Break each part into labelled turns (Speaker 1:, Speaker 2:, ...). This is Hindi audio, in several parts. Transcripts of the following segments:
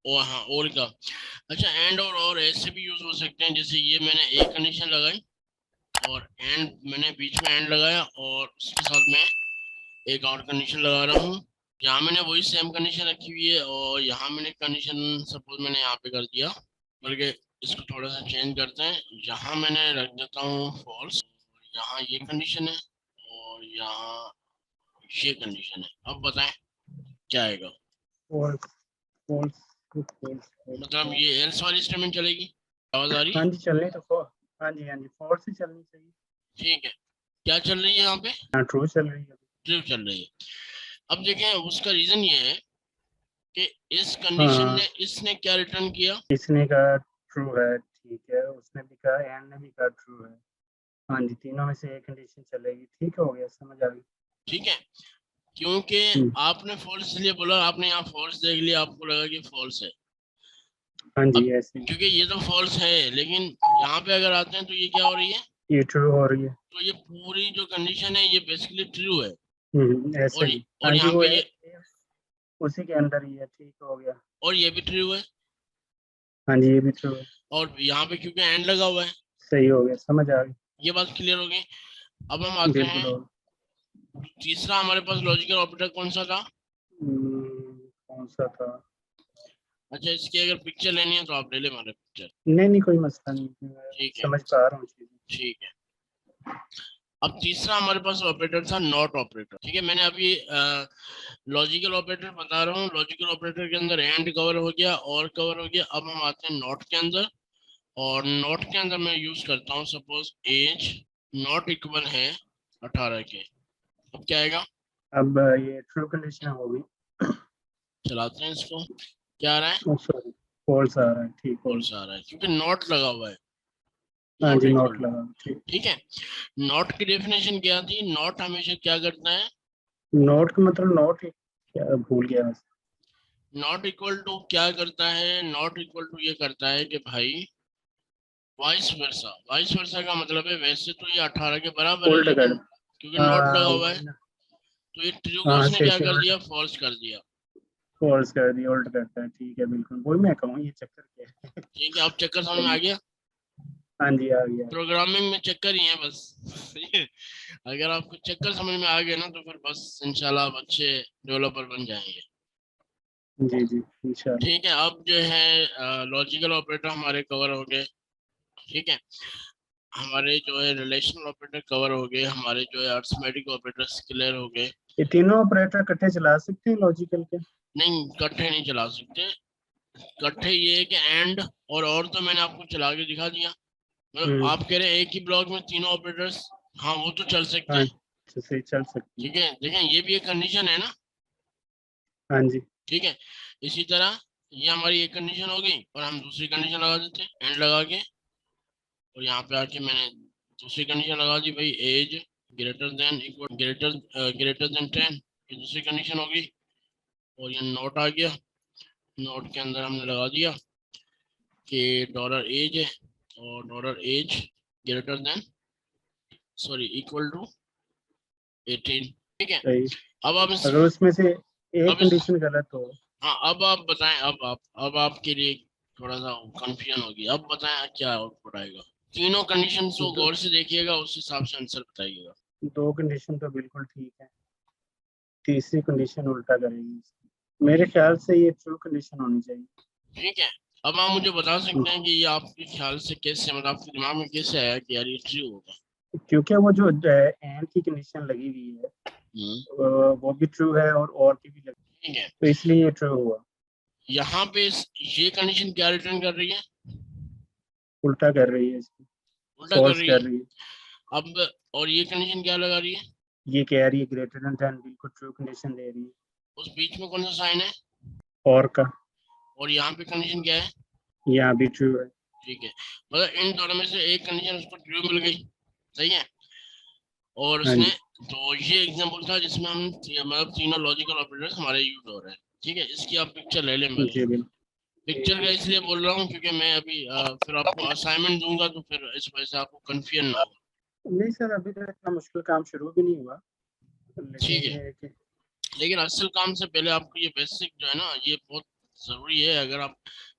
Speaker 1: और हाँ और का। अच्छा एंड और ऐसे भी यूज हो सकते हैं, जैसे ये मैंने एक कंडीशन लगाई और एंड मैंने बीच में एंड लगाया और उसके साथ मैं एक और कंडीशन लगा रहा हूँ। यहाँ मैंने वही सेम कंडीशन रखी हुई है और यहाँ मैंने कंडीशन सपोज मैंने यहाँ पे कर दिया, बल्कि इसको थोड़ा सा चेंज करते हैं। यहाँ मैंने रख देता हूँ फॉल्स, यहाँ ये कंडीशन है और यहाँ ये कंडीशन है। अब बताएं क्या आएगा।
Speaker 2: फॉल्स फॉल्स फॉल्स
Speaker 1: मतलब
Speaker 2: फॉल्स।
Speaker 1: ये एल्स वाली स्टेटमेंट चलेगी। आवाज आ रही
Speaker 2: हाँ
Speaker 1: है?
Speaker 2: जी चलनी तो फॉल, हाँ जी हाँ जी फॉल्स ही चलनी चाहिए।
Speaker 1: ठीक है। क्या चल रही है यहाँ पे?
Speaker 2: हाँ ट्रू चल रही है।
Speaker 1: ट्रू चल रही है। अब देखें उसका रीजन ये है कि इस कंडीशन
Speaker 2: हाँ
Speaker 1: ने इसने क्या रिटर्न किया।
Speaker 2: इसने कहा ट्रू है, ठीक है, उसने भी कहा, एंड ने भी कहा ट्रू है। हाँ जी तीनों में से एक कंडीशन चलेगी, ठीक हो गया, समझ आ गई।
Speaker 1: ठीक है, क्योंकि
Speaker 2: हम्म,
Speaker 1: आपने फॉल्स इसलिए बोला, आपने यहाँ फॉल्स देख लिया, आपको लगा कि फॉल्स है।
Speaker 2: हाँ
Speaker 1: अब
Speaker 2: जी ऐसे ही।
Speaker 1: क्योंकि ये तो फॉल्स है, लेकिन यहाँ पे अगर आते हैं तो ये क्या हो रही है।
Speaker 2: ये ट्रू हो रही है।
Speaker 1: तो ये पूरी जो कंडीशन है ये बेसिकली ट्रू है।
Speaker 2: ऐसे
Speaker 1: और
Speaker 2: ही। हाँ
Speaker 1: और
Speaker 2: जी
Speaker 1: यहाँ
Speaker 2: वो
Speaker 1: पे
Speaker 2: है,
Speaker 1: ये
Speaker 2: उसी के अंदर ही है, ठीक हो गया।
Speaker 1: और ये भी ट्रू है।
Speaker 2: हाँ जी ये भी ट्रू है।
Speaker 1: और यहाँ पे क्योंकि एंड लगा हुआ है।
Speaker 2: सही हो गया, समझ आ गई।
Speaker 1: ये बात क्लियर हो गई। अब हम आते
Speaker 2: बिल्कुल
Speaker 1: हैं,
Speaker 2: हो गया।
Speaker 1: तीसरा हमारे पास लॉजिकल ऑपरेटर कौन सा था।
Speaker 2: कौन सा था?
Speaker 1: अच्छा इसकी अगर पिक्चर लेनी है तो आप ले ले हमारे पिक्चर।
Speaker 2: नहीं नहीं कोई मसला नहीं, मैं
Speaker 1: ठीक है।
Speaker 2: समझ पा रहा हूँ चीजें।
Speaker 1: ठीक है। अब तीसरा हमारे पास ऑपरेटर था नॉट ऑपरेटर। ठीक है, मैंने अभी लॉजिकल ऑपरेटर बता रहा हूँ। लॉजिकल ऑपरेटर के अंदर एंड कवर हो गया और कवर हो गया। अब हम आते हैं नॉट के अंदर, और नॉट के अंदर मैं यूज करता हूँ सपोज एज नॉट इक्वल है 18 के। अब क्या आएगा?
Speaker 2: अब ये ट्रू कंडीशन होगी।
Speaker 1: चलाते हैं इसको। क्या आ रहा है?
Speaker 2: सॉरी फॉल्स आ रहा है, ठीक हो
Speaker 1: फॉल्स
Speaker 2: गया।
Speaker 1: आ रहा है क्योंकि नॉट लगा हुआ है।
Speaker 2: हाँ
Speaker 1: नॉट
Speaker 2: जी
Speaker 1: इक्वल
Speaker 2: नोट
Speaker 1: टू।
Speaker 2: लगा, ठीक।
Speaker 1: ठीक है। नॉट की डेफिनेशन क्या थी? नॉट हमेशा क्या करता है?
Speaker 2: नोट का मतलब नोट, क्या भूल गया वैसे।
Speaker 1: नॉट इक्वल टू क्या करता है? नॉट इक्वल टू ये करता है कि भाई वाइस वर्सा। वाइस वर्सा का मतलब है वैसे तो ये 18 के बराबर है,
Speaker 2: उल्टा कर।
Speaker 1: लेकिन क्योंकि नॉट लगा हुआ है
Speaker 2: वही ना।
Speaker 1: तो ये ट्रू को
Speaker 2: हाँ
Speaker 1: उसने
Speaker 2: सही
Speaker 1: क्या
Speaker 2: से
Speaker 1: कर
Speaker 2: उल्टा,
Speaker 1: दिया? फॉल्स कर दिया।
Speaker 2: फॉल्स कर दिया, उल्टा करता है, ठीक है बिल्कुल, वही मैं कहूँ ये चक्कर क्या है।
Speaker 1: ठीक है, अब चक्कर समझ में
Speaker 2: सही
Speaker 1: आ
Speaker 2: है।
Speaker 1: गया।
Speaker 2: हाँ जी आ गया।
Speaker 1: प्रोग्रामिंग में चक्कर ही है बस। अगर आपको चक्कर समझ में आ गए ना तो फिर बस इंशाल्लाह आप अच्छे डेवलपर बन जाएंगे।
Speaker 2: जी जी इंशाल्लाह।
Speaker 1: ठीक है, अब जो है लॉजिकल ऑपरेटर हमारे कवर हो गए। ठीक है, हमारे जो है रिलेशनल ऑपरेटर कवर हो गए, हमारे जो है अरिथमेटिक ऑपरेटर्स क्लियर हो गए।
Speaker 2: ये तीनों ऑपरेटर इकट्ठे चला सकते हैं लॉजिकल के?
Speaker 1: नहीं इकट्ठे नहीं चला सकते। इकट्ठे ये है कि एंड और तो मैंने आपको चला के दिखा दिया। मतलब
Speaker 2: हम्म।
Speaker 1: आप कह रहे हैं एक ही ब्लॉक में तीनों ऑपरेटर्स, हाँ वो तो चल सकते
Speaker 2: हाँ
Speaker 1: हैं।
Speaker 2: अच्छा सही चल सकती है।
Speaker 1: ठीक है, देखें ये भी एक कंडीशन है ना।
Speaker 2: हाँ जी।
Speaker 1: ठीक है, इसी तरह ये हमारी एक कंडीशन हो गई और हम दूसरी कंडीशन लगा देते हैं एंड लगा के। और यहाँ पे आके मैंने दूसरी कंडीशन लगा दी भाई age greater than equal greater than 10। ये दूसरी कंडीशन होगी। और ये नोट आ गया। नोट के अंदर हमने लगा दिया कि डॉलर एज है और dollar age greater than sorry equal to 18। ठीक है।
Speaker 2: सही।
Speaker 1: अब आप इस
Speaker 2: अगर उसमें से एक
Speaker 1: अब इस
Speaker 2: कंडीशन गलत हो।
Speaker 1: हाँ अब आप बताएं। अब आपके लिए थोड़ा सा कंफ्यूजन होगी। अब बताएं क्या आउटपुट आएगा। तीनों कंडीशन को
Speaker 2: दो,
Speaker 1: गौर से देखिएगा, उस हिसाब से आंसर बताइएगा।
Speaker 2: दो कंडीशन तो बिल्कुल ठीक है, तीसरी कंडीशन उल्टा करेगी। मेरे ख्याल से ये ट्रू कंडीशन होनी चाहिए।
Speaker 1: ठीक है, अब आप मुझे बता सकते हैं कि ये आपके ख्याल से कैसे, मतलब आपके दिमाग में कैसे आया कि यार ये ट्रू होगा।
Speaker 2: क्योंकि वो जो एंड की कंडीशन लगी हुई है
Speaker 1: हम्म।
Speaker 2: वो भी ट्रू है और की भी लगी,
Speaker 1: ठीक है,
Speaker 2: तो इसलिए ये ट्रू हुआ।
Speaker 1: यहाँ पे ये कंडीशन क्या रिटर्न कर रही है?
Speaker 2: उल्टा कर रही है इसको,
Speaker 1: उल्टा कर
Speaker 2: फॉल्स
Speaker 1: रही
Speaker 2: कर
Speaker 1: है।
Speaker 2: रही है।
Speaker 1: अब और ये कंडीशन क्या लगा रही है?
Speaker 2: ये कह रही है ग्रेटर देन 10, बिल्कुल ट्रू कंडीशन दे रही है।
Speaker 1: उस बीच में कौन सा साइन है?
Speaker 2: और का।
Speaker 1: और यहाँ पे कंडीशन क्या है?
Speaker 2: यहाँ भी ट्रू है।
Speaker 1: ठीक है, मतलब इन दोनों में से एक कंडीशन उसको ट्रू मिल गई। सही है। और
Speaker 2: हाँ
Speaker 1: उसने,
Speaker 2: जी।
Speaker 1: तो ये एग्जांपल था जिसमें हम मतलब तीनों लॉजिकल ऑपरेटर्स हमारे यूज हो रहे हैं। ठीक है, इसकी आप पिक्चर ले लें
Speaker 2: जी
Speaker 1: मेरे।
Speaker 2: बिल्कुल।
Speaker 1: पिक्चर का इसलिए बोल रहा हूँ क्योंकि मैं अभी फिर आपको असाइनमेंट दूंगा तो फिर इस वजह से आपको कंफ्यूजन ना हो।
Speaker 2: नहीं सर अभी तक इतना मुश्किल काम शुरू भी नहीं हुआ, लेकिन
Speaker 1: ठीक है,
Speaker 2: ये है कि
Speaker 1: लेकिन असल काम से पहले आपको ये बेसिक जो है ना ये बहुत जरूरी है। अगर आप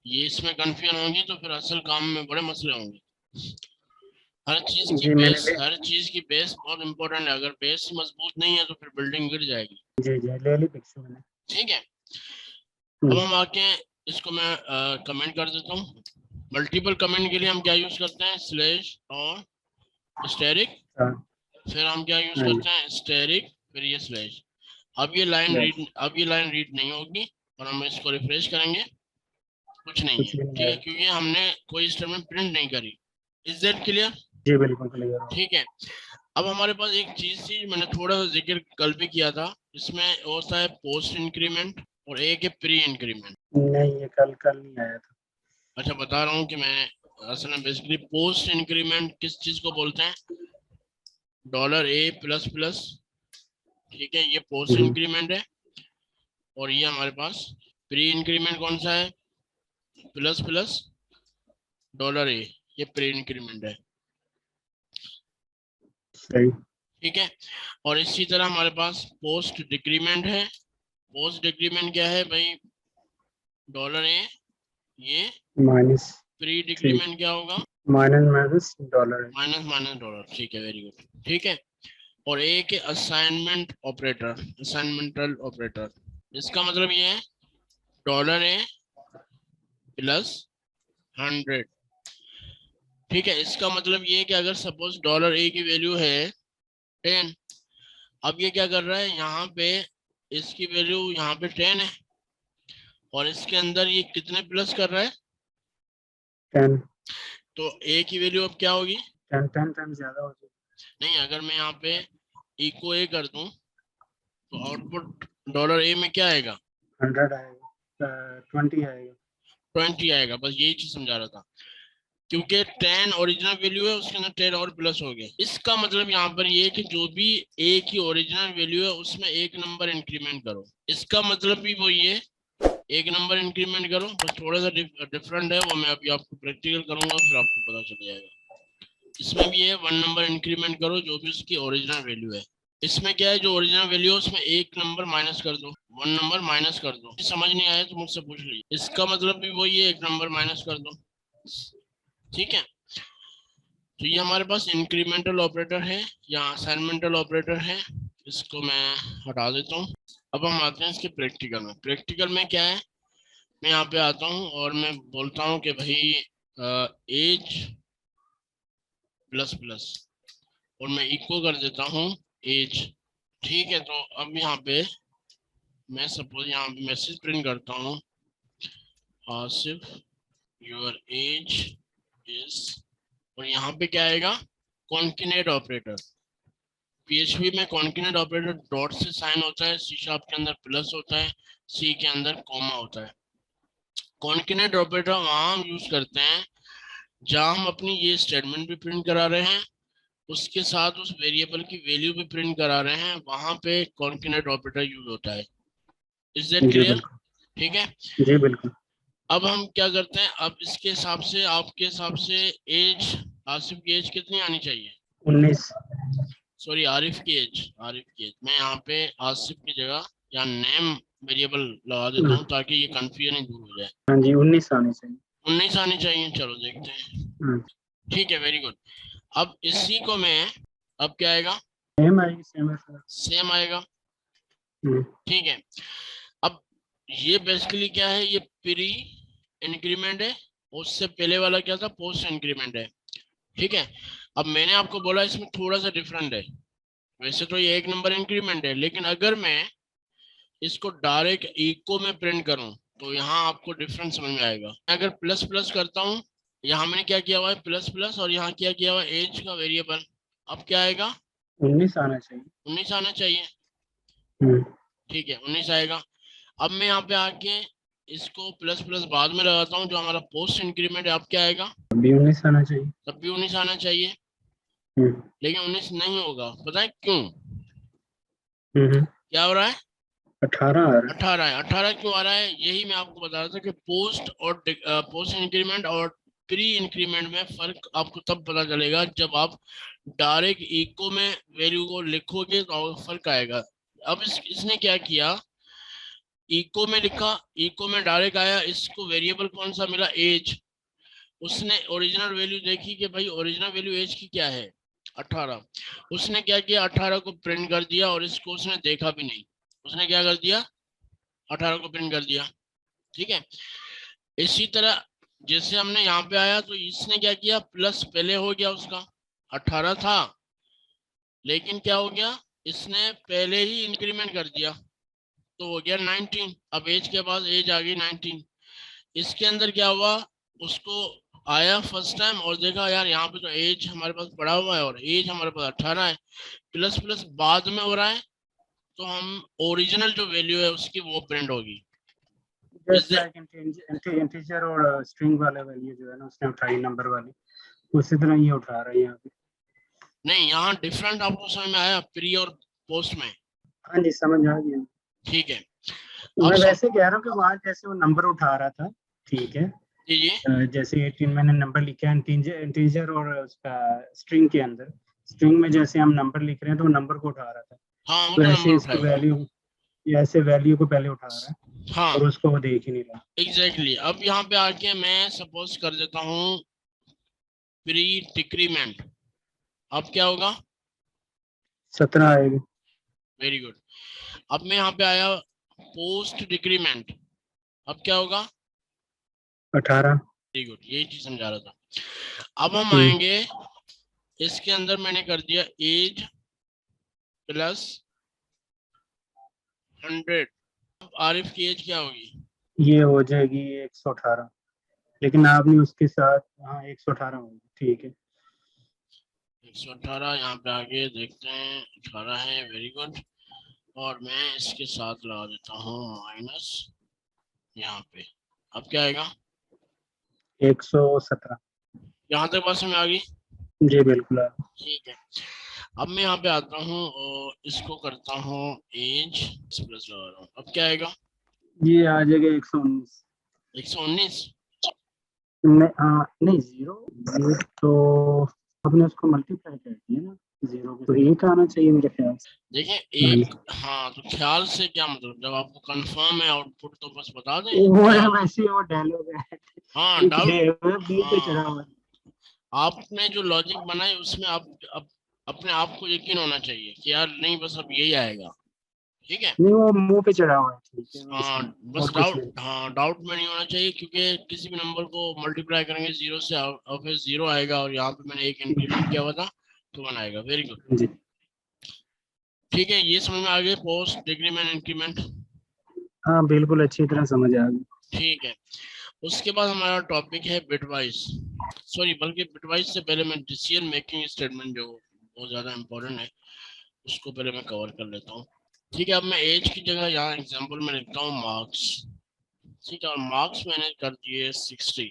Speaker 1: ये इसमें कंफ्यूजन होंगी तो फिर असल काम में बड़े मसले होंगे।
Speaker 2: जी मैंने ले
Speaker 1: हर चीज की बेस बहुत इंपॉर्टेंट है। अगर बेस मजबूत नहीं है तो फिर बिल्डिंग गिर जाएगी।
Speaker 2: जी जी ले ली पिक्चर मैंने।
Speaker 1: ठीक है, अब
Speaker 2: हम्म,
Speaker 1: हम आके इसको मैं कमेंट कर देता हूँ। मल्टीपल कमेंट के लिए हम क्या यूज करते हैं, स्लैश और स्टेरिक।
Speaker 2: हाँ
Speaker 1: फिर हम क्या यूज
Speaker 2: हाँ जी
Speaker 1: करते हैं, स्टेरिक फिर ये स्लैश।
Speaker 2: बस
Speaker 1: अब ये लाइन रीड नहीं होगी और हम इसको रिफ्रेश करेंगे, कुछ नहीं है।
Speaker 2: कुछ भी नहीं
Speaker 1: ठीक है,
Speaker 2: आएगा।
Speaker 1: क्योंकि हमने कोई स्टेटमेंट प्रिंट नहीं करी। Is that clear?
Speaker 2: जी बिल्कुल क्लियर हो।
Speaker 1: ठीक है, अब हमारे पास एक चीज थी, मैंने थोड़ा सा जिक्र कल भी किया था। इसमें होता है पोस्ट इंक्रीमेंट और एक है प्री इंक्रीमेंट।
Speaker 2: नहीं ये कल कल नहीं आया था।
Speaker 1: अच्छा, बता रहा हूँ कि मैं असल में बेसिकली पोस्ट इंक्रीमेंट किस चीज को बोलते हैं, डॉलर ए प्लस प्लस। ठीक है, ये पोस्ट
Speaker 2: हम्म,
Speaker 1: इंक्रीमेंट है। और ये हमारे पास प्री इंक्रीमेंट कौन सा है, प्लस प्लस डॉलर ए, ये प्री इंक्रीमेंट है।
Speaker 2: सही।
Speaker 1: ठीक है, और इसी तरह हमारे पास पोस्ट डिक्रीमेंट है। पोस्ट डिक्रीमेंट क्या है भाई, डॉलर ए, ये
Speaker 2: माइनस
Speaker 1: प्री
Speaker 2: थ्री,
Speaker 1: डिक्रीमेंट क्या होगा,
Speaker 2: माइनस माइनस डॉलर है।
Speaker 1: Minus minus dollar. ठीक है, वेरी गुड। ठीक है, और एक है असाइनमेंट ऑपरेटर, असाइनमेंटल ऑपरेटर। इसका मतलब ये है डॉलर ए प्लस 100। ठीक है, इसका मतलब ये है कि अगर सपोज डॉलर ए की वैल्यू है 10, अब ये क्या कर रहा है यहाँ पे, इसकी वैल्यू यहाँ पे 10 है और इसके अंदर ये कितने प्लस कर रहा है,
Speaker 2: 10
Speaker 1: तो ए की वैल्यू अब क्या होगी।
Speaker 2: 10 टाइम ज्यादा हो जाएगा।
Speaker 1: नहीं, अगर मैं यहाँ पे ई को ए कर दूं तो आउटपुट डॉलर ए में क्या आएगा,
Speaker 2: 100 आएगा, 20 आएगा।
Speaker 1: 20 आएगा। बस यही चीज समझा रहा था, क्योंकि 10 ओरिजिनल वैल्यू है, उसके अंदर 10 और प्लस हो गए। इसका मतलब यहाँ पर ये है कि जो भी ए की ओरिजिनल वैल्यू है उसमें एक नंबर इंक्रीमेंट करो। इसका मतलब भी वही है, एक नंबर इंक्रीमेंट करो। बस थोड़ा सा डिफरेंट है, वो मैं अभी आपको प्रैक्टिकल करूंगा फिर आपको पता चल जाएगा। इसमें भी है 1 नंबर इंक्रीमेंट करो जो भी उसकी ओरिजिनल वैल्यू है। इसमें क्या है, जो ओरिजिनल वैल्यू है उसमें एक नंबर माइनस कर दो, 1 नंबर माइनस कर दो। समझ नहीं आया तो मुझसे पूछ लीजिए। इसका मतलब भी वही है, एक नंबर माइनस कर दो। ठीक है, तो ये हमारे पास इंक्रीमेंटल ऑपरेटर है या असाइनमेंटल ऑपरेटर है। इसको मैं हटा देता हूँ। अब हम आते हैं इसके प्रैक्टिकल में। प्रैक्टिकल में क्या है, मैं यहाँ पे आता हूँ और मैं बोलता हूँ कि भाई एज प्लस प्लस, और मैं इक्वल कर देता हूँ एज। ठीक है, तो अब यहाँ पे मैं सपोज यहाँ पे मैसेज प्रिंट करता हूँ, आसिफ योर एज इज, और यहाँ पे क्या आएगा, कॉन्केनेट ऑपरेटर। पीएचपी में कॉन्केनेट ऑपरेटर डॉट से साइन होता है, सी शार्प के अंदर प्लस होता है, सी के अंदर कॉमा होता है। कॉन्केनेट ऑपरेटर वहां हम यूज करते हैं जहां हम अपनी ये स्टेटमेंट भी प्रिंट करा रहे हैं, उसके साथ उस वेरिएबल की वैल्यू भी प्रिंट करा रहे हैं, वहां पे कॉन्केनेट ऑपरेटर यूज होता है। इज दैट
Speaker 2: जी
Speaker 1: क्लियर?
Speaker 2: बिल्कुल।
Speaker 1: ठीक है,
Speaker 2: जी बिल्कुल।
Speaker 1: अब हम क्या करते हैं, अब इसके हिसाब से, आपके हिसाब से एज, आसिफ की एज कितनी आनी चाहिए,
Speaker 2: 19।
Speaker 1: सॉरी आरिफ की एज, आरिफ की एज। मैं यहाँ पे आसिफ की जगह या नेम वेरिएबल लगा देता हूँ ताकि ये कंफ्यूजन दूर हो जाए।
Speaker 2: हाँ जी 19 आने चाहिए।
Speaker 1: 19 आनी चाहिए, चलो देखते हैं।
Speaker 2: हाँ
Speaker 1: ठीक है, वेरी गुड। अब इसी को मैं, अब क्या आएगा,
Speaker 2: सेम आएगी सेम है सर।
Speaker 1: सेम आएगा।
Speaker 2: हम्म,
Speaker 1: ठीक है, अब ये बेसिकली क्या है, ये प्री इंक्रीमेंट है, उससे पहले वाला क्या था, पोस्ट इंक्रीमेंट है। ठीक है, अब मैंने आपको बोला इसमें थोड़ा सा डिफरेंट है। वैसे तो ये 1 नंबर इंक्रीमेंट है, लेकिन अगर मैं इसको डायरेक्ट इको में प्रिंट करूं तो यहाँ आपको डिफरेंस समझ में आएगा। अगर प्लस प्लस करता हूँ, यहाँ मैंने क्या किया हुआ है प्लस प्लस, और यहाँ क्या किया हुआ है एज का वेरिएबल। अब क्या आएगा,
Speaker 2: 19 आना चाहिए।
Speaker 1: 19 आना चाहिए।
Speaker 2: हम्म,
Speaker 1: ठीक है, 19 आएगा। अब मैं यहाँ पे आके इसको प्लस प्लस बाद में लगाता हूँ, जो हमारा पोस्ट इंक्रीमेंट है, अब क्या आएगा,
Speaker 2: अभी 19 आना चाहिए।
Speaker 1: तब भी 19 आना चाहिए।
Speaker 2: हम्म
Speaker 1: लेकिन 19 नहीं होगा, पता है क्यों,
Speaker 2: हम्म,
Speaker 1: क्या हो रहा है,
Speaker 2: 18 आ रहा
Speaker 1: 18 है। 18 क्यों आ रहा है, यही मैं आपको बता रहा था कि पोस्ट और पोस्ट इंक्रीमेंट और प्री इंक्रीमेंट में फर्क आपको तब पता चलेगा जब आप डायरेक्ट इको में वैल्यू को लिखोगे तो फर्क आएगा। अब इसने क्या किया, इको में लिखा, इको में डायरेक्ट आया, इसको वेरिएबल कौन सा मिला, एज। उसने ओरिजिनल वैल्यू देखी कि भाई ओरिजिनल वैल्यू एज की क्या है, 18। उसने क्या किया, 18 को प्रिंट कर दिया और इसको उसने देखा भी नहीं। उसने क्या कर दिया, 18 को प्रिंट कर दिया। ठीक है, इसी तरह जैसे हमने यहाँ पे आया तो इसने क्या किया, प्लस पहले हो गया उसका, 18 था लेकिन क्या हो गया, इसने पहले ही इंक्रीमेंट कर दिया तो हो गया 19। अब एज के बाद एज आ गई 19। इसके अंदर क्या हुआ, उसको आया फर्स्ट टाइम और देखा यार यहाँ पे तो एज हमारे पास पड़ा हुआ है और एज हमारे पास 18 है, प्लस प्लस बाद में हो रहा है, तो हम ओरिजिनल जो वैल्यू है उसकी वो प्रिंट होगी।
Speaker 2: जस्ट लाइक इंटीजर और स्ट्रिंग वाला वैल्यू जो है ना उसने उठाई नंबर वाली, उसी तरह ये उठा रहा है यहाँ पे।
Speaker 1: नहीं, यहाँ डिफरेंट आपको समझ में आया प्री और पोस्ट में?
Speaker 2: हाँ जी समझ आ गया।
Speaker 1: ठीक है,
Speaker 2: मैं
Speaker 1: अब
Speaker 2: वैसे कह रहा हूँ कि वहाँ जैसे वो नंबर उठा रहा था, ठीक है,
Speaker 1: जी जी,
Speaker 2: जैसे 18 मैंने नंबर लिखा है इंटीजर और उसका स्ट्रिंग के अंदर, स्ट्रिंग में जैसे हम नंबर लिख रहे हैं तो वो नंबर को उठा रहा था,
Speaker 1: हाँ वो
Speaker 2: तो
Speaker 1: तो
Speaker 2: ऐसे
Speaker 1: नंबर
Speaker 2: इसको
Speaker 1: उठाएगा।
Speaker 2: वैल्यू, ऐसे वैल्यू को पहले उठा रहा है
Speaker 1: हाँ
Speaker 2: और उसको वो देख ही नहीं रहा।
Speaker 1: Exactly exactly। अब यहाँ पे आके मैं सपोज कर देता हूँ प्री डिक्रीमेंट, अब क्या होगा,
Speaker 2: 17 आएगा।
Speaker 1: Very good. अब मैं यहाँ पे आया पोस्ट डिक्रीमेंट, अब क्या होगा,
Speaker 2: 18।
Speaker 1: वेरी गुड, यही चीज समझा रहा था। अब हम आएंगे, इसके अंदर मैंने कर दिया एज प्लस 100। अब आरिफ की एज क्या होगी,
Speaker 2: ये हो जाएगी 118, लेकिन आपने उसके साथ, हाँ 118 होगी, ठीक है।
Speaker 1: 118। यहाँ पे आगे देखते हैं 18 है, वेरी गुड। और मैं इसके साथ लगा देता हूँ माइनस यहाँ पे, अब क्या आएगा,
Speaker 2: 117।
Speaker 1: यहाँ तक बात समझ आ गई?
Speaker 2: जी बिल्कुल।
Speaker 1: ठीक है, अब मैं यहाँ पे आता हूँ और इसको करता हूँ एज प्लस लगा रहा हूँ, अब क्या आएगा,
Speaker 2: ये आ जाएगा 119।
Speaker 1: 119।
Speaker 2: हाँ नहीं, जीरो, ये तो आपने उसको मल्टीप्लाई कर दिया ना जीरो के, तो एक आना चाहिए मेरे ख्याल से।
Speaker 1: देखिए
Speaker 2: हाँ
Speaker 1: एक,
Speaker 2: जी।
Speaker 1: हाँ तो ख्याल से क्या मतलब, जब आपको कंफर्म है आउटपुट तो बस बता दें
Speaker 2: वो है
Speaker 1: ख्याल।
Speaker 2: वैसे, वो डायलॉग है,
Speaker 1: हाँ
Speaker 2: एक
Speaker 1: डाउट,
Speaker 2: डे बी पे चढ़ा
Speaker 1: हाँ
Speaker 2: हुआ है।
Speaker 1: आपने जो लॉजिक बनाई उसमें आप अपने आप को यकीन होना चाहिए कि यार नहीं बस अब यही आएगा। ठीक है,
Speaker 2: नहीं वो मुंह पे चढ़ा हुआ है, ठीक है, वो
Speaker 1: हाँ
Speaker 2: इसलिए
Speaker 1: बस
Speaker 2: और कुछ
Speaker 1: डाउट,
Speaker 2: नहीं।
Speaker 1: हाँ डाउट में नहीं होना चाहिए क्योंकि किसी भी नंबर को मल्टीप्लाई करेंगे जीरो से और फिर जीरो आएगा और यहाँ पे मैंने एक इंक्रीमेंट किया हुआ था तो 1 आएगा, वेरी गुड।
Speaker 2: जी
Speaker 1: ठीक है, ये समझ में आ गया पोस्ट डिक्रीमेंट इंक्रीमेंट।
Speaker 2: हाँ बिल्कुल, अच्छी तरह समझ आ गई।
Speaker 1: ठीक है, उसके बाद हमारा टॉपिक है बिटवाइज, सॉरी बल्कि बिटवाइज से पहले मैं डिसीजन मेकिंग स्टेटमेंट जो बहुत ज़्यादा इंपॉर्टेंट है उसको पहले मैं कवर कर लेता हूँ। ठीक है, अब मैं एज की जगह यहाँ एग्जांपल में लिखता हूँ मार्क्स। ठीक है, और मार्क्स मैंने कर दिए 60।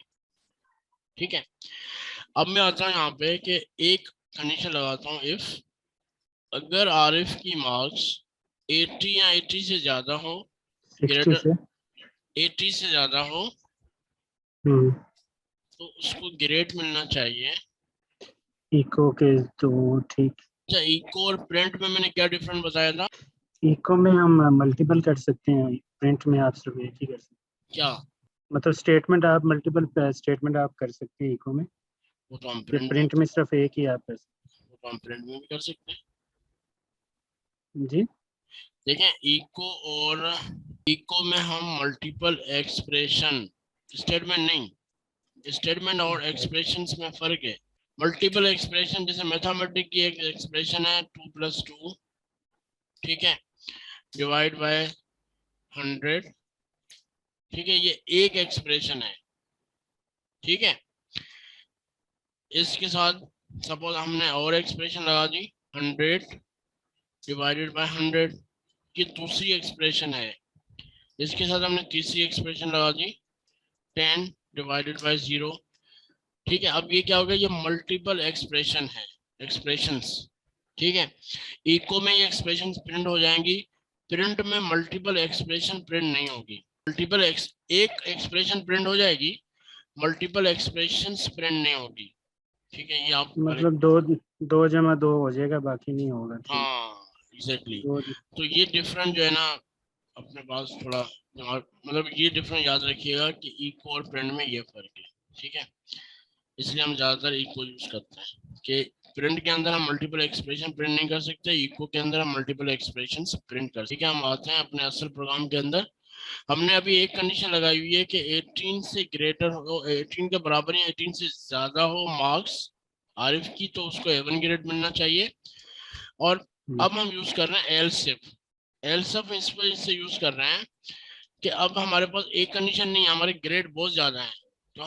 Speaker 1: ठीक है, अब मैं आता हूँ यहाँ पे कि एक कंडीशन लगाता हूँ, इफ अगर आरिफ की मार्क्स 80 या 80 से ज्यादा हो,
Speaker 2: 60
Speaker 1: ग्रेटर
Speaker 2: से।
Speaker 1: 80 से ज्यादा हो
Speaker 2: हम्म।
Speaker 1: तो उसको ग्रेड मिलना चाहिए।
Speaker 2: इको के तो ठीक।
Speaker 1: अच्छा, इको और प्रिंट में मैंने क्या डिफरेंस बताया था,
Speaker 2: इको में हम मल्टीपल कर सकते हैं, प्रिंट में आप सिर्फ एक ही कर सकते
Speaker 1: क्या,
Speaker 2: हैं, मतलब स्टेटमेंट आप मल्टीपल स्टेटमेंट आप कर सकते हैं इको में,
Speaker 1: वो तो हम
Speaker 2: जो
Speaker 1: प्रिंट में,
Speaker 2: प्रिंट में सिर्फ एक ही आप कर सकते
Speaker 1: वो तो हम प्रिंट में भी कर सकते हैं।
Speaker 2: हैं। जी
Speaker 1: देखें इको और इको में हम मल्टीपल एक्सप्रेशन, स्टेटमेंट नहीं, स्टेटमेंट और एक्सप्रेशंस में फर्क है। मल्टीपल एक्सप्रेशन जैसे मैथमेटिक की एक एक्सप्रेशन है 2+2, ठीक है, डिवाइड बाय 100। ठीक है, ये एक एक्सप्रेशन है। ठीक है, इसके साथ सपोज हमने और एक्सप्रेशन लगा दी 100 डिवाइडेड बाय 100, ये दूसरी एक्सप्रेशन है। इसके साथ हमने तीसरी एक्सप्रेशन लगा दी 10 डिवाइडेड बाय 0। ठीक है, अब ये क्या हो गया, ये मल्टीपल एक्सप्रेशन है, एक्सप्रेशंस। ठीक है, इको में ये एक्सप्रेशंस प्रिंट हो जाएंगी, प्रिंट में मल्टीपल एक्सप्रेशन प्रिंट नहीं होगी। एक एक्सप्रेशन प्रिंट हो जाएगी, मल्टीपल एक्सप्रेशंस प्रिंट नहीं होगी। ठीक है, ये आप
Speaker 2: मतलब दो, दो जमा दो हो जाएगा, बाकी नहीं होगा, ठीक।
Speaker 1: हाँ एग्जैक्टली
Speaker 2: दो।
Speaker 1: तो ये डिफरेंट जो है ना अपने पास थोड़ा मतलब ये डिफरेंस याद रखिएगा कि इको और प्रिंट में ये फर्क है, ठीक है। इसलिए हम ज्यादातर इको यूज करते हैं कि प्रिंट के अंदर हम मल्टीपल एक्सप्रेशन प्रिंट नहीं कर सकते, इको के अंदर हम मल्टीपल एक्सप्रेशन प्रिंट कर सकते। ठीक है, हम आते हैं अपने असल प्रोग्राम के अंदर। हमने अभी एक कंडीशन लगाई हुई है कि 18 से ग्रेटर हो, 18 के बराबर या 18 से ज्यादा हो मार्क्स आरिफ की, तो उसको A1 ग्रेड मिलना चाहिए। और अब हम यूज कर रहे हैं एलसिफ। एलसिफ इस वजह से यूज कर रहे हैं कि अब हमारे पास एक कंडीशन नहीं है, हमारे ग्रेड बहुत ज्यादा है, तो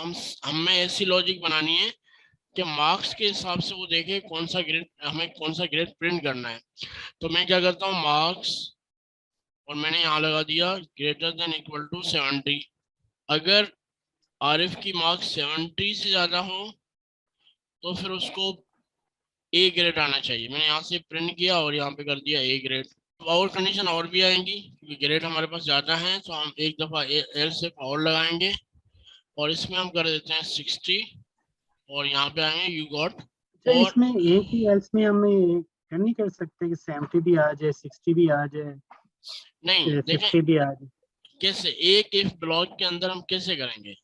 Speaker 1: हमें ऐसी लॉजिक बनानी है कि मार्क्स के हिसाब से वो देखे कौन सा ग्रेड, हमें कौन सा ग्रेड प्रिंट करना है। तो मैं क्या करता हूँ, मार्क्स और मैंने यहाँ लगा दिया ग्रेटर देन इक्वल टू 70। अगर आरिफ की मार्क्स 70 से ज्यादा हो तो फिर उसको ए ग्रेड आना चाहिए। मैंने यहाँ से प्रिंट किया और यहाँ पे कर दिया ए ग्रेड। और कंडीशन और भी आएंगी क्योंकि ग्रेड हमारे पास ज्यादा है, तो हम एक दफा एल से और लगाएंगे और इसमें हम कर देते हैं 60 और यहाँ पे आएंगे यू गॉट।
Speaker 2: अच्छा,
Speaker 1: और
Speaker 2: इसमें एक ही एल्स में हमें नहीं कर सकते कि 70 भी आ जाए, 60 भी आ जाए,
Speaker 1: नहीं देखें
Speaker 2: 50 भी आ जाए?
Speaker 1: कैसे एक इफ ब्लॉक के अंदर हम कैसे करेंगे।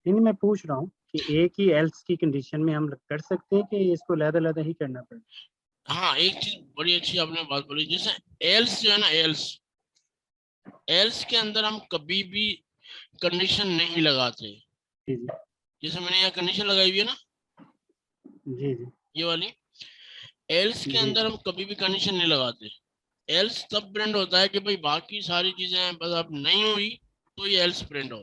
Speaker 2: नहीं, मैं पूछ रहा हूँ कि एक ही एल्स की कंडीशन में हम कर सकते हैं कि इसको अलग-अलग ही करना पड़ेगा?
Speaker 1: हाँ, एक चीज बड़ी अच्छी आपने बात बोली, जैसे एल्स जो है ना, एल्स एल्स के अंदर हम कभी भी कंडीशन नहीं लगाते।
Speaker 2: जी जी
Speaker 1: जैसे मैंने यहाँ कंडीशन लगाई हुई है ना,
Speaker 2: जी जी
Speaker 1: ये वाली, एल्स के
Speaker 2: जी
Speaker 1: अंदर हम कभी भी कंडीशन नहीं लगाते। एल्स तब प्रिंट होता है कि भाई बाकी सारी चीजें बस अब नहीं हुई तो ये एल्स प्रिंट हो,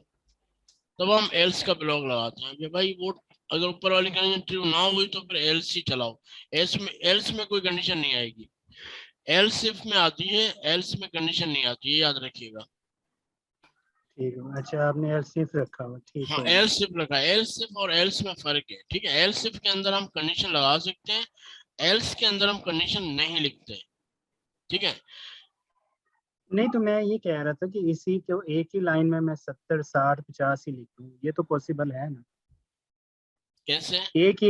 Speaker 1: तब हम एल्स का ब्लॉक लगाते हैं कि भाई वो अगर ऊपर वाली कंडीशन ट्रू ना हुई तो फिर एल्स ही चलाओ। एल्स में कोई कंडीशन नहीं आएगी, एल्स सिर्फ में आती है, एल्स में कंडीशन नहीं आती, ये याद रखिएगा।
Speaker 2: ठीक है। अच्छा, आपने एल सिर्फ रखा हुआ, ठीक
Speaker 1: हाँ,
Speaker 2: हो गया।
Speaker 1: एल्स सिर्फ रखा है, एल्स सिर्फ और एल्स में फर्क है, ठीक है। एल्स सिर्फ के अंदर हम कंडीशन लगा सकते हैं, एल्स के अंदर हम कंडीशन नहीं लिखते, ठीक है।
Speaker 2: नहीं, तो मैं ये कह रहा था कि इसी को एक ही लाइन में मैं 70, 60, 50 ही लिखूं, ये तो पॉसिबल है ना?
Speaker 1: कैसे।
Speaker 2: एक ही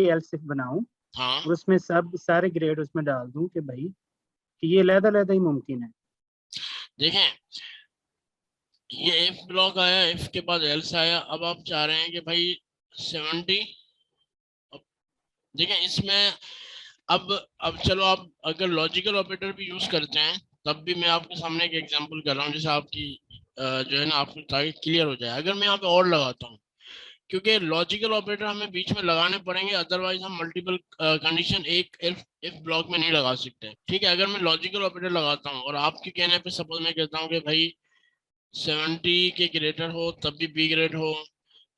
Speaker 2: एल सिर्फ बनाऊं
Speaker 1: हाँ
Speaker 2: और उसमें सब सारे ग्रेड उसमें डाल दूं कि भाई कि ये लहदा ही मुमकिन है।
Speaker 1: देखें, ये इफ ब्लॉक आया, इफ के बाद एल्स आया, अब आप चाह रहे हैं कि भाई 70। देखें इसमें अब चलो आप अगर लॉजिकल ऑपरेटर भी यूज करते हैं तब भी मैं आपके सामने एक एग्जांपल कर रहा हूँ, जैसे आपकी जो है ना आपको ताकि क्लियर हो जाए। अगर मैं यहाँ पे और लगाता हूँ, क्योंकि लॉजिकल ऑपरेटर हमें बीच में लगाने पड़ेंगे, अदरवाइज हम मल्टीपल कंडीशन एक इफ ब्लॉक में नहीं लगा सकते, ठीक है। अगर मैं लॉजिकल ऑपरेटर लगाता हूँ और आपके कहने पे सपोज मैं कहता हूँ कि भाई 70 के ग्रेटर हो तब भी बी ग्रेड हो,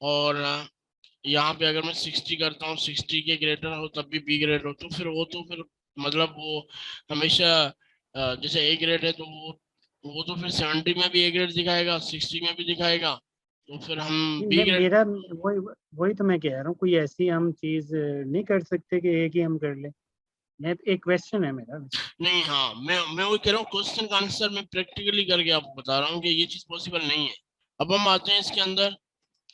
Speaker 1: और यहाँ पे अगर मैं 60 करता हूँ 60 के ग्रेटर हो तब भी बी ग्रेड हो, तो फिर वो तो फिर मतलब वो हमेशा जैसे ए ग्रेड है तो वो तो फिर 70 में भी ए ग्रेड दिखाएगा, 60 में भी दिखाएगा, तो फिर हम
Speaker 2: नहीं,
Speaker 1: बी
Speaker 2: मैं
Speaker 1: ग्रेड।
Speaker 2: मेरा वही वही तो मैं कह रहा हूँ, कोई ऐसी हम चीज नहीं कर सकते कि एक ही हम कर ले। मैं एक क्वेश्चन है मेरा।
Speaker 1: नहीं, हाँ, मैं वो कह रहा हूँ, क्वेश्चन का आंसर मैं प्रैक्टिकली करके आपको बता रहा हूँ कि ये चीज पॉसिबल नहीं है। अब हम आते हैं इसके अंदर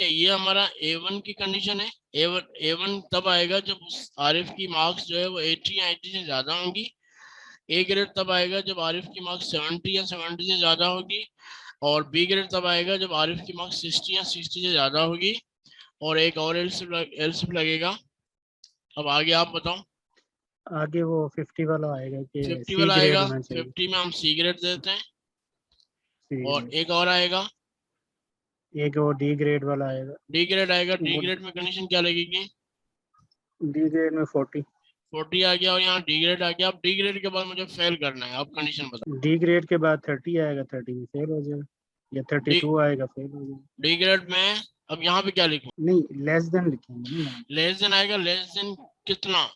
Speaker 1: कि ये हमारा A1 की कंडीशन है। A1 तब आएगा जब उस आरिफ की मार्क्स जो है वो 80 या 80 से ज्यादा होंगी। ए ग्रेड तब आएगा जब आरिफ की मार्क्स 70 या 70 से ज्यादा होगी। और बी ग्रेड तब आएगा जब आरिफ की मार्क्स 60 या 60 से ज्यादा होगी। और एक और एलसिफ लगेगा। अब आगे आप बताओ।
Speaker 2: आगे वो 50 वाला आएगा कि
Speaker 1: 50
Speaker 2: सी
Speaker 1: वाला
Speaker 2: ग्रेड
Speaker 1: आएगा,
Speaker 2: होना चाहिए।
Speaker 1: 50 में हम सी ग्रेड देते हैं।
Speaker 2: सी
Speaker 1: और
Speaker 2: ग्रेड।
Speaker 1: एक और आएगा,
Speaker 2: एक वो डी ग्रेड वाला आएगा।
Speaker 1: डी ग्रेड आएगा। डी
Speaker 2: वो
Speaker 1: ग्रेड में कंडीशन क्या लगेगी,
Speaker 2: डी ग्रेड में 40।
Speaker 1: 40 आ गया, और यहाँ डी ग्रेड आ गया। अब डी ग्रेड के बाद मुझे फेल करना है, अब कंडीशन बताओ।
Speaker 2: डी ग्रेड के बाद 30 आएगा, 30 में फेल हो जाएगा, या
Speaker 1: डी
Speaker 2: 32 आएगा, फेल हो जाएगा।
Speaker 1: डी ग्रेड में अब यहाँ पे क्या लिखूं,
Speaker 2: नहीं, लेस देन लिखेंगे ना यहाँ।
Speaker 1: लेस देन आएगा, लेस देन कितना,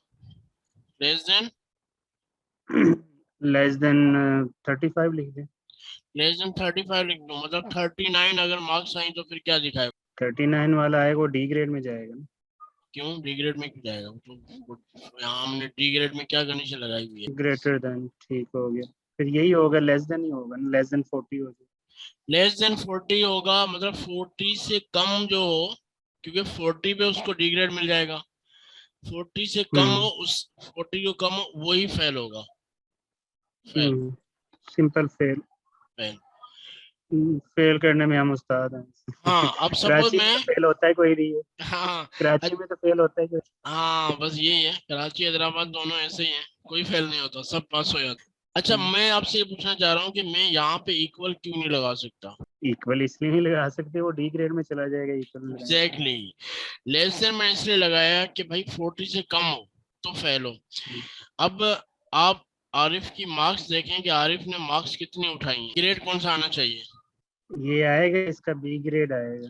Speaker 1: लेस देन,
Speaker 2: लेस देन 35 लिख दें।
Speaker 1: लेस देन 35 लिख दो, मतलब 39 अगर मार्क्स आई तो फिर क्या दिखाएगा।
Speaker 2: 39 वाला आएगा वो डी ग्रेड में जाएगा ना।
Speaker 1: क्यों डी ग्रेड में क्यों जाएगा, तो यहाँ हमने डी ग्रेड में क्या कंडीशन लगाई हुई है।
Speaker 2: ग्रेटर देन, ठीक हो गया। फिर यही होगा, लेस देन ही होगा ना, लेस देन 40 हो जाएगा।
Speaker 1: लेस देन 40 होगा, मतलब 40 से कम जो हो, क्योंकि 40 पे उसको डी ग्रेड मिल जाएगा। 40 से कम हो, उस 40 को कम हो वही फेल होगा, fail,
Speaker 2: simple fail.
Speaker 1: Fail.
Speaker 2: Fail करने में हम उस्ताद हैं।
Speaker 1: हाँ अब सपोज
Speaker 2: कराची में
Speaker 1: मैं,
Speaker 2: तो फेल होता है कोई नहीं है।
Speaker 1: हाँ
Speaker 2: कराची में तो फेल होता है कोई।
Speaker 1: हाँ बस यही है, कराची हैदराबाद दोनों ऐसे ही हैं, कोई फेल नहीं होता, सब पास हो जाता। अच्छा मैं आपसे ये पूछना चाह रहा हूँ कि मैं यहाँ पे इक्वल क्यों नहीं लगा सकता?
Speaker 2: इक्वल इसलिए नहीं लगा सकते, वो डी ग्रेड में चला जाएगा इक्वल लगाएंगे।
Speaker 1: Exactly exactly. लेस देन मैं इसलिए लगाया कि भाई 40 से कम हो तो फेल हो। अब आप आरिफ की मार्क्स देखें कि आरिफ ने मार्क्स कितनी उठाई हैं, ग्रेड कौन सा आना चाहिए?
Speaker 2: ये आएगा, इसका बी ग्रेड आएगा।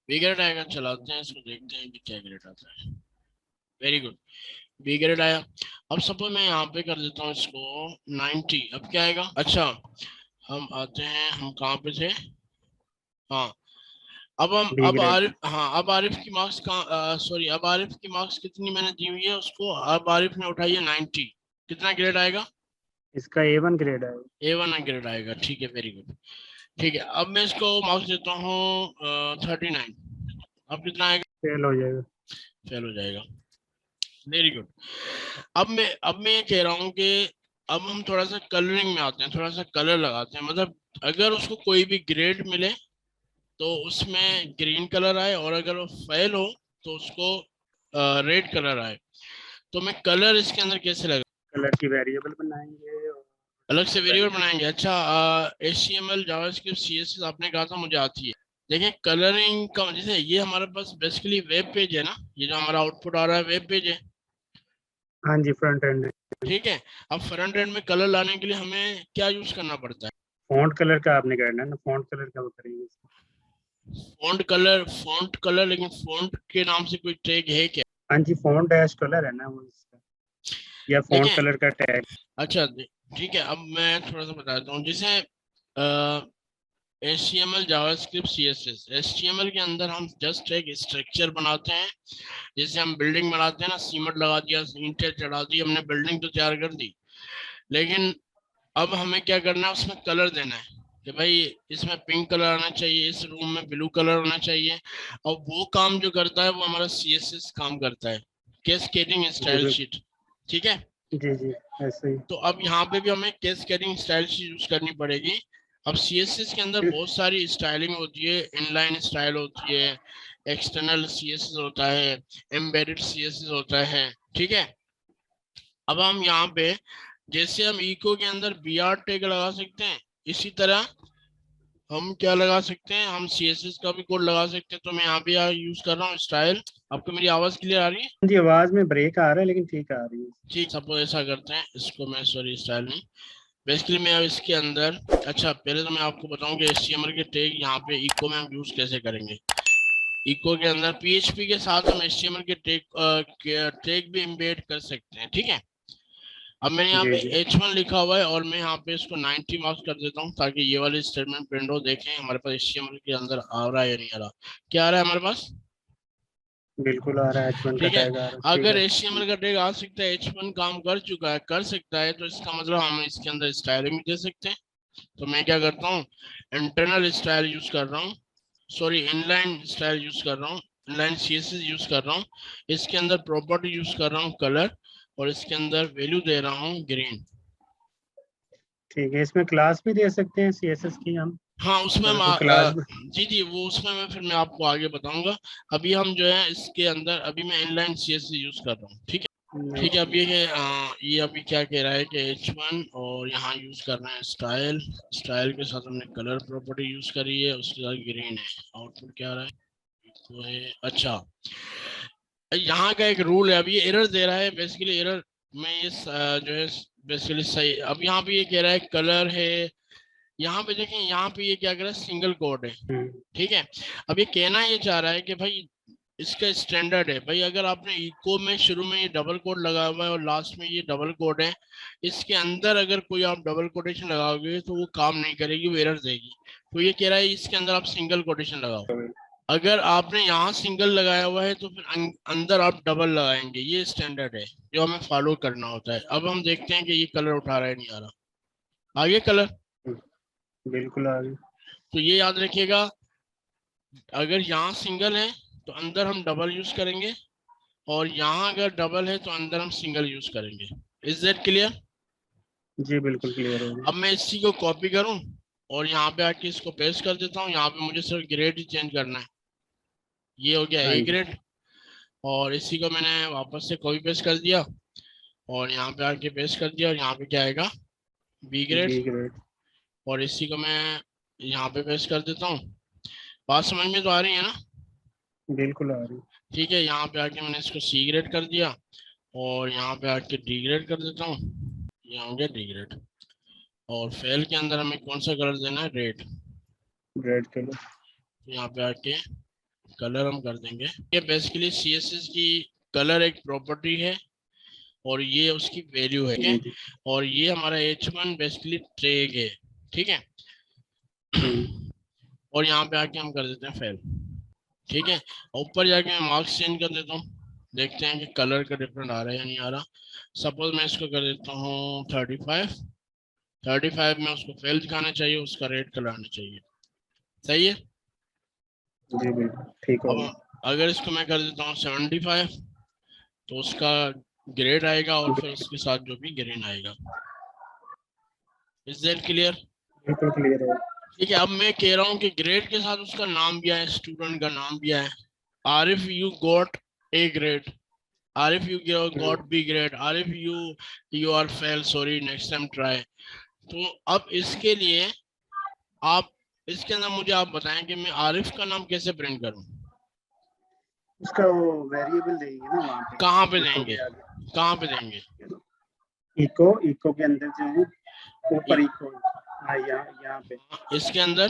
Speaker 1: बी ग्रेड आएगा, चलाते हैं इसको, देखते हैं कि क्या ग्रेड आता है। वेरी गुड, बी ग्रेड आया। अब सपोज मैं यहाँ पे कर देता हूँ इसको 90, अब क्या आएगा? अच्छा हम आते हैं, हम कहाँ पे थे? हाँ अब हम,
Speaker 2: बी
Speaker 1: अब
Speaker 2: ग्रेड।
Speaker 1: आरिफ, हाँ अब आरिफ की मार्क्स कहाँ, सॉरी अब आरिफ की मार्क्स कितनी मैंने दी हुई है उसको, अब आरिफ ने उठाई है 90, कितना ग्रेड आएगा?
Speaker 2: इसका A1 ग्रेड आएगा।
Speaker 1: A1 ग्रेड आएगा, ठीक है वेरी गुड। ठीक है अब मैं इसको मार्क्स देता हूँ 39, अब कितना आएगा?
Speaker 2: फेल हो जाएगा।
Speaker 1: फेल हो जाएगा, वेरी गुड। अब मैं ये कह रहा हूँ कि अब हम थोड़ा सा कलरिंग में आते हैं, थोड़ा सा कलर लगाते हैं, मतलब अगर उसको कोई भी ग्रेड मिले तो उसमें ग्रीन कलर आए, और अगर वो फेल हो तो उसको रेड कलर आए। तो मैं कलर इसके अंदर कैसे लगा,
Speaker 2: कलर की वेरिएबल बनाएंगे और
Speaker 1: अलग से वेरिएबल
Speaker 2: वेरिएबल।
Speaker 1: बनाएंगे? अच्छा HTML जावास्क्रिप्ट CSS आपने कहा था मुझे आती है। देखिए कलरिंग का जैसे ये हमारे पास बेसिकली वेब पेज है ना, ये जो हमारा आउटपुट आ रहा है वेब पेज है,
Speaker 2: हाँ जी, फ्रंट एंड।
Speaker 1: ठीक है। अब फ्रंट एंड में कलर लाने के लिए हमें क्या यूज करना पड़ता है?
Speaker 2: फॉन्ट कलर का आपने करना है ना, फॉन्ट कलर का वो करेंगे इसका।
Speaker 1: फॉन्ट कलर, लेकिन फॉन्ट के नाम से कोई टैग है क्या?
Speaker 2: हाँ जी, फॉन्ट डैश कलर है ना वो इसका, या फॉन्ट
Speaker 1: देखें,
Speaker 2: कलर का टैग।
Speaker 1: अच्छा ठीक है अब मैं थोड़ा सा बताता हूँ। जैसे HTML जावास्क्रिप्ट CSS, HTML के अंदर हम जस्ट एक स्ट्रक्चर बनाते हैं, जैसे हम बिल्डिंग बनाते हैं ना, सीमेंट लगा दिया, ईंटें चढ़ा दी, हमने बिल्डिंग तो तैयार कर दी, लेकिन अब हमें क्या करना है, उसमें कलर देना है कि भाई इसमें पिंक कलर आना चाहिए, इस रूम में ब्लू कलर होना चाहिए। और वो काम जो करता है वो हमारा CSS काम करता है, कैस्केडिंग
Speaker 2: जी
Speaker 1: स्टाइल शीट, ठीक है।
Speaker 2: जी जी, ऐसे ही।
Speaker 1: तो अब यहाँ पे भी हमें कैस्केडिंग स्टाइल शीट यूज करनी पड़ेगी। अब CSS के अंदर बहुत सारी स्टाइलिंग होती है, इनलाइन स्टाइल होती है, एक्सटर्नल CSS होता है, एम्बेडेड CSS होता है, ठीक है। अब हम यहाँ पे जैसे हम इको के अंदर BR टैग लगा सकते हैं, इसी तरह हम क्या लगा सकते हैं, हम CSS का भी कोड लगा सकते हैं। तो मैं यहाँ पे यूज कर रहा हूँ स्टाइल। आपको मेरी आवाज क्लियर आ रही है?
Speaker 2: जी, आवाज में ब्रेक आ रहा है लेकिन ठीक आ रही है।
Speaker 1: ठीक, सपोज ऐसा करते हैं इसको, मैं सॉरी स्टाइल नहीं, बेसिकली मैं अब इसके अंदर, अच्छा पहले तो मैं आपको बताऊं कि HTML के टैग यहाँ पे इको में हम यूज कैसे करेंगे। इको के अंदर PHP के साथ हम HTML के टैग भी एम्बेड कर सकते हैं, ठीक है। अब मैंने यहाँ
Speaker 2: जी
Speaker 1: पे
Speaker 2: जी।
Speaker 1: H1 लिखा हुआ है और मैं यहाँ पे इसको 90 मार्क्स कर देता हूँ, ताकि ये वाली स्टेटमेंट प्रिंट हो, देखें हमारे पास HTML के अंदर आ रहा है या नहीं आ रहा। क्या आ रहा है हमारे पास?
Speaker 2: बिल्कुल आ रहा है, H1 का
Speaker 1: ठीक है,
Speaker 2: टैग आ रहा है, ठीक
Speaker 1: अगर
Speaker 2: है।
Speaker 1: HTML का टैग आ सकता है, H1 काम कर चुका है, कर सकता है, तो इसका मतलब हम इसके अंदर स्टाइलिंग भी दे सकते हैं। तो मैं क्या करता हूँ, इंटरनल स्टाइल यूज कर रहा हूँ, सॉरी इनलाइन स्टाइल यूज कर रहा हूँ, इनलाइन CSS यूज कर रहा हूँ। इसके अंदर प्रॉपर्टी यूज कर रहा हूँ कलर, और इसके अंदर वैल्यू दे रहा हूँ ग्रीन।
Speaker 2: ठीक है, इसमें क्लास भी दे सकते हैं CSS की हम।
Speaker 1: हाँ उसमें
Speaker 2: अगर कोई क्लास।
Speaker 1: जी जी वो उसमें मैं फिर मैं आपको आगे बताऊंगा। अभी हम जो है इसके अंदर अभी मैं इनलाइन CSS यूज कर रहा हूँ, ठीक है। ठीक है, अब ये है ये अभी क्या कह रहा है कि H1, और यहाँ यूज कर रहे हैं स्टाइल, स्टाइल के साथ हमने कलर प्रॉपर्टी यूज करी है, उसके साथ ग्रीन है। आउटपुट क्या आ रहा है? तो है अच्छा, यहाँ का एक रूल है, अब ये एरर दे रहा है, बेसिकली एरर में ये जो है बेसिकली सही। अब यहाँ पे ये कह रहा है कलर है, यहाँ पे देखें, यहाँ पे ये क्या कर रहा है, सिंगल कोड है, ठीक है। अब ये कहना ये चाह रहा है कि भाई इसका स्टैंडर्ड है, भाई अगर आपने इको में शुरू में ये डबल कोड लगा हुआ है और लास्ट में ये डबल कोड है, इसके अंदर अगर कोई आप डबल कोटेशन लगाओगे तो वो काम नहीं करेगी, वो एरर देगी। तो ये कह रहा है इसके अंदर आप सिंगल कोटेशन लगाओ। अगर आपने यहाँ सिंगल लगाया हुआ है तो फिर अंदर आप डबल लगाएंगे, ये स्टैंडर्ड है जो हमें फॉलो करना होता है। अब हम देखते हैं कि ये कलर उठा रहा है नहीं आ रहा, आगे कलर।
Speaker 2: बिल्कुल आ गई।
Speaker 1: तो ये याद रखिएगा, अगर यहाँ सिंगल है तो अंदर हम डबल यूज करेंगे, और यहाँ अगर डबल है तो अंदर हम सिंगल यूज करेंगे। Is that clear?
Speaker 2: जी बिल्कुल क्लियर हो गई।
Speaker 1: अब मैं इसी को कॉपी करूं, और यहाँ पे आके इसको पेस्ट कर देता हूँ। यहाँ पे मुझे सिर्फ ग्रेड ही चेंज करना है। ये हो गया
Speaker 2: हाँ
Speaker 1: ए
Speaker 2: जी,
Speaker 1: ग्रेड, और इसी को मैंने वापस से कॉपी पेस्ट कर दिया और यहाँ पे आके पेस्ट कर दिया, और यहाँ पे क्या आएगा, बी ग्रेड।
Speaker 2: B grade.
Speaker 1: और इसी को मैं यहाँ पे पेस्ट कर देता हूँ। बात समझ में तो आ रही है ना?
Speaker 2: बिल्कुल आ रही।
Speaker 1: ठीक है, यहाँ पे आके मैंने इसको सी ग्रेड कर दिया और यहाँ पे आके डी ग्रेड कर देता हूँ। ये हो गया डी ग्रेड। और फेल के अंदर हमें कौन सा कलर देना है, रेड।
Speaker 2: Red colour.
Speaker 1: यहाँ पे आके कलर हम कर देंगे। ये बेसिकली CSS की कलर एक प्रॉपर्टी है और ये उसकी वैल्यू है, ठीक
Speaker 2: जी
Speaker 1: है?
Speaker 2: जी।
Speaker 1: और ये हमारा H1 बेसिकली टैग है, ठीक है? और यहाँ पे आके हम कर देते हैं फेल, ठीक है? ऊपर जाके मैं मार्क्स चेंज कर देता हूँ, देखते हैं कि कलर का डिफरेंट आ रहा है या नहीं आ रहा। सपोज मैं इसको कर देता हूँ 35 में उसको फेल दिखाना चाहिए, उसका रेड कलर आना चाहिए। सही है?
Speaker 2: जी बिल्कुल ठीक हो
Speaker 1: अब
Speaker 2: गया।
Speaker 1: अगर इसको मैं कर देता हूँ 75 तो उसका ग्रेड आएगा और फिर उसके साथ जो भी ग्रीन आएगा। Is that clear?
Speaker 2: बिल्कुल क्लियर है।
Speaker 1: ठीक है, अब मैं कह रहा हूँ कि ग्रेड के साथ उसका नाम भी आए, स्टूडेंट का नाम भी आए। Arif you got A grade, Arif you got B grade, Arif you are fail, sorry next time try. तो अब इसके लिए आप इसके अंदर मुझे आप बताएं कि मैं आरिफ का नाम कैसे प्रिंट करूं।
Speaker 2: उसका वो वेरिएबल देंगे ना वहाँ पे।
Speaker 1: कहाँ पे
Speaker 2: इको
Speaker 1: देंगे,
Speaker 2: के आगे।
Speaker 1: कहाँ पे देंगे?
Speaker 2: इको, इको के अंदर जो है ऊपर
Speaker 1: इ-
Speaker 2: इको। हाँ यहाँ पे।
Speaker 1: इसके अंदर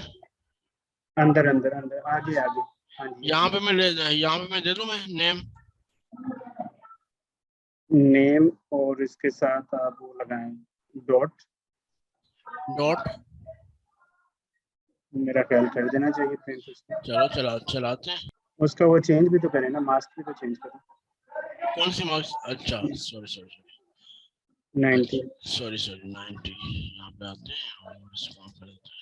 Speaker 2: अंदर अंदर अंदर आगे आगे। हाँ जी
Speaker 1: यहाँ
Speaker 2: आगे।
Speaker 1: पे यहाँ पे मैं दे दूं मैं नेम।
Speaker 2: नेम और इसके साथ आप वो लगाएं डॉट।
Speaker 1: डॉट,
Speaker 2: मेरा ख्याल कर देना चाहिए प्रिंट उसका।
Speaker 1: चलो चलाते हैं।
Speaker 2: उसका वो चेंज भी तो करें ना, मास्क भी तो चेंज करें।
Speaker 1: कौन सी मार्क्स? अच्छा सॉरी सॉरी
Speaker 2: 90।
Speaker 1: Sorry sorry 90। यहाँ पे आते हैं और इसको ऑन कर देते हैं।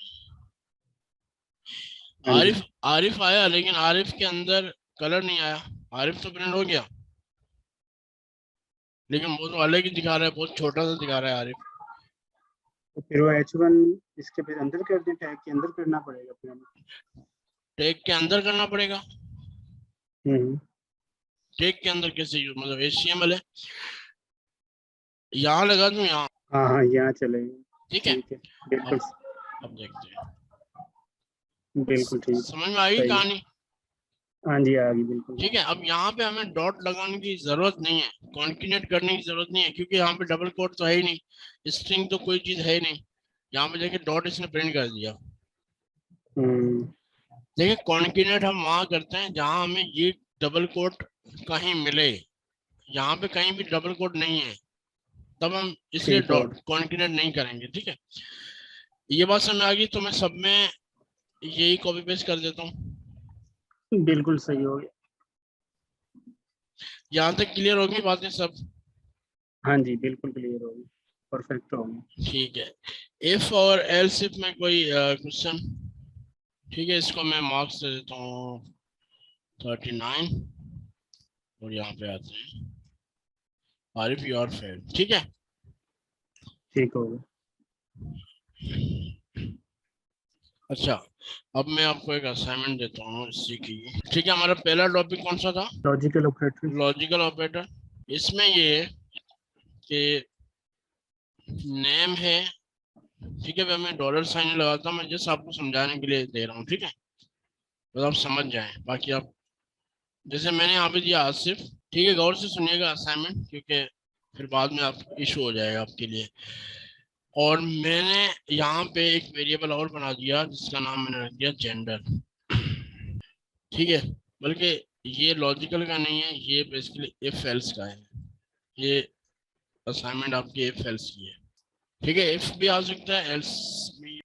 Speaker 2: हाँ जी।
Speaker 1: आरिफ, आरिफ आया लेकिन आरिफ के अंदर कलर नहीं आया। आरिफ तो प्रिंट हो गया लेकिन वो तो अलग ही दिखा रहा है, बहुत छोटा सा दिखा रहा है आरिफ।
Speaker 2: तो फिर वो H1 इसके फिर अंदर कर दें, टैग के अंदर करना पड़ेगा फिर हमें।
Speaker 1: टैग के अंदर करना पड़ेगा?
Speaker 2: हम्म।
Speaker 1: टैग के अंदर कैसे यूज, मतलब HTML है, यहाँ लगा दूं यहाँ?
Speaker 2: हाँ हाँ यहाँ चलेगा।
Speaker 1: ठीक है,
Speaker 2: ठीक है बिल्कुल।
Speaker 1: अब देखते हैं।
Speaker 2: बिल्कुल ठीक।
Speaker 1: समझ में आई
Speaker 2: सही।
Speaker 1: कहानी?
Speaker 2: हाँ जी आ गई बिल्कुल।
Speaker 1: ठीक है, अब यहाँ पे हमें डॉट लगाने की जरूरत नहीं है, कॉन्किनेट करने की जरूरत नहीं है, क्योंकि यहाँ पे डबल कोट तो है ही नहीं, स्ट्रिंग तो कोई चीज है ही नहीं। यहाँ पे देखिए डॉट इसने प्रिंट कर दिया।
Speaker 2: हम्म।
Speaker 1: देखिए कॉन्किनेट हम वहां करते हैं जहां हमें ये डबल कोट कहीं मिले। यहाँ पे कहीं भी डबल कोट नहीं है, तब हम इसलिए
Speaker 2: ठीक हो।
Speaker 1: डॉट कॉन्किनेट नहीं करेंगे। ठीक है, ये बात समझ आ गई तो मैं सब में यही कॉपी पेस्ट कर देता हूँ।
Speaker 2: बिल्कुल सही हो गया।
Speaker 1: यहाँ तक क्लियर होगी बातें सब?
Speaker 2: हाँ जी बिल्कुल क्लियर हो गई। परफेक्ट हो गया।
Speaker 1: ठीक है, इफ और एल्स इफ में कोई क्वेश्चन? ठीक है, इसको मैं मार्क्स दे देता हूँ 39 और यहाँ पे आते हैं आरिफ यू आर फेल। ठीक है,
Speaker 2: ठीक हो गया।
Speaker 1: अच्छा अब मैं आपको एक असाइनमेंट देता हूँ इसी की। ठीक है, हमारा पहला टॉपिक कौन सा था?
Speaker 2: Logical operator.
Speaker 1: Logical operator. इसमें ये है कि नेम है, ठीक है, मैं डॉलर साइन लगाता हूँ, मैं जस्ट आपको समझाने के लिए दे रहा हूँ, ठीक है, तो आप समझ जाएं। बाकी आप जैसे मैंने यहाँ पे दिया आसिफ, ठीक है, गौर से सुनिएगा असाइनमेंट, क्योंकि फिर बाद में आप इशू हो जाएगा आपके लिए। और मैंने यहाँ पे एक वेरिएबल और बना दिया जिसका नाम मैंने रख दिया जेंडर। ठीक है, बल्कि ये लॉजिकल का नहीं है, ये बेसिकली इफ एल्स का है। ये असाइनमेंट आपकी इफ एल्स की है। ठीक है, इफ भी आ सकता है, एल्स भी